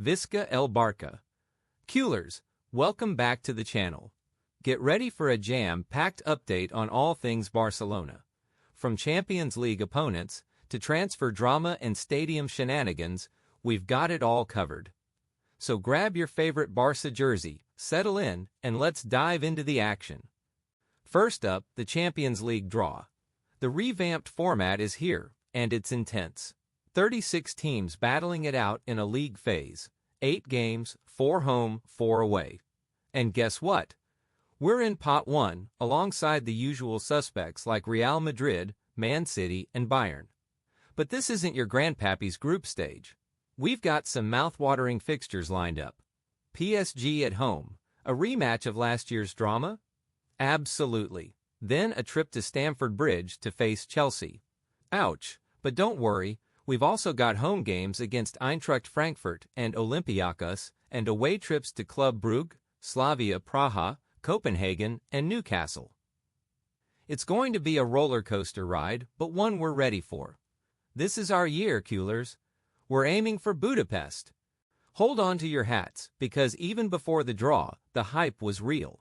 Visca el Barca. Culers, welcome back to the channel. Get ready for a jam-packed update on all things Barcelona. From Champions League opponents to transfer drama and stadium shenanigans, we've got it all covered. So grab your favorite Barca jersey, settle in, and let's dive into the action. First up, the Champions League draw. The revamped format is here, and it's intense. 36 teams battling it out in a league phase. 8 games, 4 home, 4 away. And guess what? We're in Pot 1, alongside the usual suspects like Real Madrid, Man City, and Bayern. But this isn't your grandpappy's group stage. We've got some mouth-watering fixtures lined up. PSG at home, a rematch of last year's drama? Absolutely. Then a trip to Stamford Bridge to face Chelsea. Ouch, but don't worry. We've also got home games against Eintracht Frankfurt and Olympiacos, and away trips to Club Brugge, Slavia Praha, Copenhagen, and Newcastle. It's going to be a roller coaster ride, but one we're ready for. This is our year, Culers. We're aiming for Budapest. Hold on to your hats, because even before the draw, the hype was real.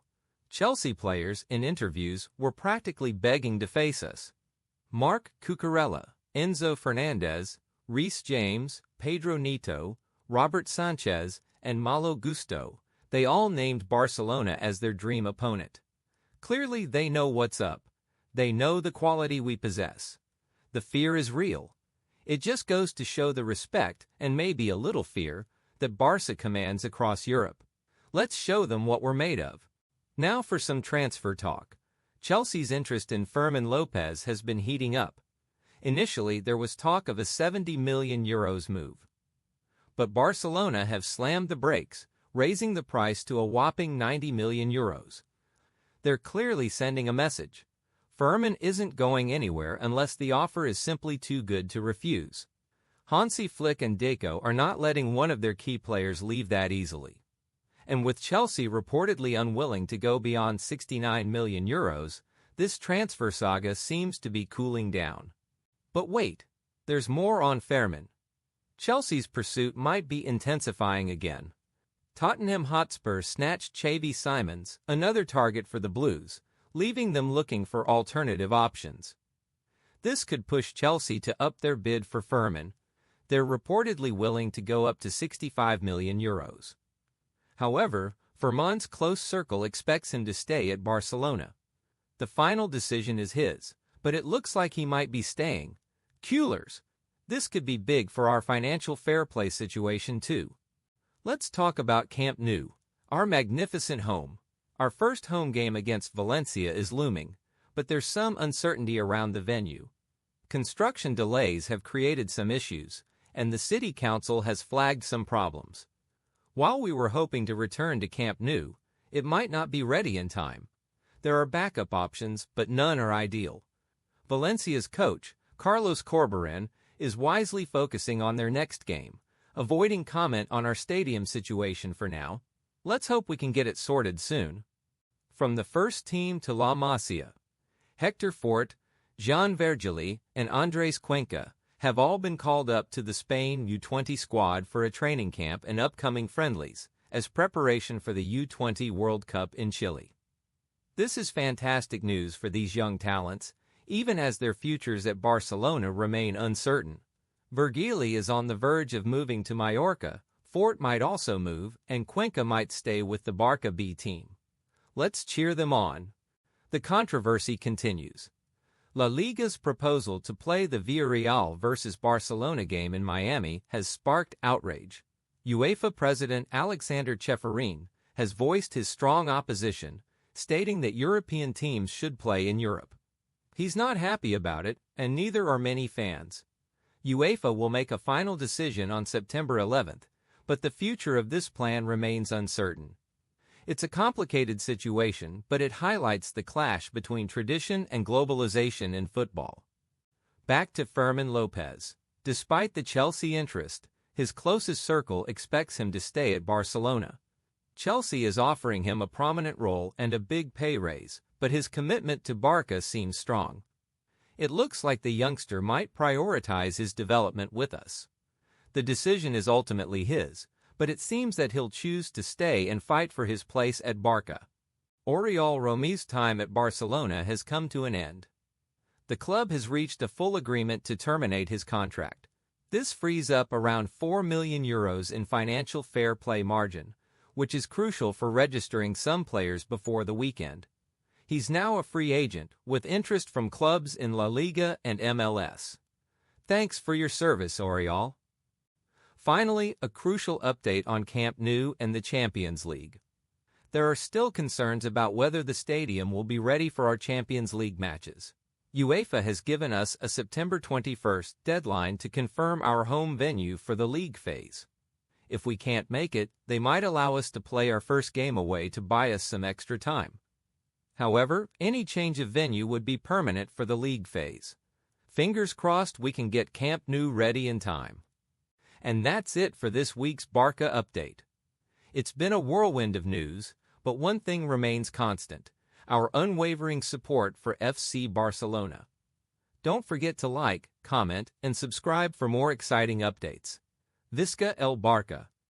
Chelsea players, in interviews, were practically begging to face us. Marc Cucurella, Enzo Fernandez, Reece James, Pedro Neto, Robert Sanchez, and Malo Gusto, they all named Barcelona as their dream opponent. Clearly they know what's up. They know the quality we possess. The fear is real. It just goes to show the respect, and maybe a little fear, that Barca commands across Europe. Let's show them what we're made of. Now for some transfer talk. Chelsea's interest in Fermin Lopez has been heating up. Initially, there was talk of a €70 million move. But Barcelona have slammed the brakes, raising the price to a whopping €90 million. They're clearly sending a message. Fermin isn't going anywhere unless the offer is simply too good to refuse. Hansi Flick and Deco are not letting one of their key players leave that easily. And with Chelsea reportedly unwilling to go beyond €69 million, this transfer saga seems to be cooling down. But wait, there's more on Fermin. Chelsea's pursuit might be intensifying again. Tottenham Hotspur snatched Xavi Simons, another target for the Blues, leaving them looking for alternative options. This could push Chelsea to up their bid for Fermin. They're reportedly willing to go up to €65 million. However, Fermin's close circle expects him to stay at Barcelona. The final decision is his, but it looks like he might be staying. Culers, this could be big for our financial fair play situation too. Let's talk about Camp Nou, our magnificent home. Our first home game against Valencia is looming, but there's some uncertainty around the venue. Construction delays have created some issues, and the city council has flagged some problems. While we were hoping to return to Camp Nou, it might not be ready in time. There are backup options, but none are ideal. Valencia's coach, Carlos Corberán, is wisely focusing on their next game, avoiding comment on our stadium situation for now. Let's hope we can get it sorted soon. From the first team to La Masia, Hector Fort, Jean Vergely, and Andres Cuenca have all been called up to the Spain U20 squad for a training camp and upcoming friendlies, as preparation for the U20 World Cup in Chile. This is fantastic news for these young talents, even as their futures at Barcelona remain uncertain. Vergely is on the verge of moving to Mallorca, Fort might also move, and Cuenca might stay with the Barca B team. Let's cheer them on. The controversy continues. La Liga's proposal to play the Villarreal versus Barcelona game in Miami has sparked outrage. UEFA President Alexander Ceferin has voiced his strong opposition, stating that European teams should play in Europe. He's not happy about it, and neither are many fans. UEFA will make a final decision on September 11th, but the future of this plan remains uncertain. It's a complicated situation, but it highlights the clash between tradition and globalization in football. Back to Fermin Lopez. Despite the Chelsea interest, his closest circle expects him to stay at Barcelona. Chelsea is offering him a prominent role and a big pay raise, but his commitment to Barca seems strong. It looks like the youngster might prioritize his development with us. The decision is ultimately his, but it seems that he'll choose to stay and fight for his place at Barca. Oriol Romeu's time at Barcelona has come to an end. The club has reached a full agreement to terminate his contract. This frees up around €4 million in financial fair play margin, which is crucial for registering some players before the weekend. He's now a free agent, with interest from clubs in La Liga and MLS. Thanks for your service, Oriol. Finally, a crucial update on Camp Nou and the Champions League. There are still concerns about whether the stadium will be ready for our Champions League matches. UEFA has given us a September 21st deadline to confirm our home venue for the league phase. If we can't make it, they might allow us to play our first game away to buy us some extra time. However, any change of venue would be permanent for the league phase. Fingers crossed we can get Camp Nou ready in time. And that's it for this week's Barca update. It's been a whirlwind of news, but one thing remains constant: our unwavering support for FC Barcelona. Don't forget to like, comment, and subscribe for more exciting updates. Visca el Barca.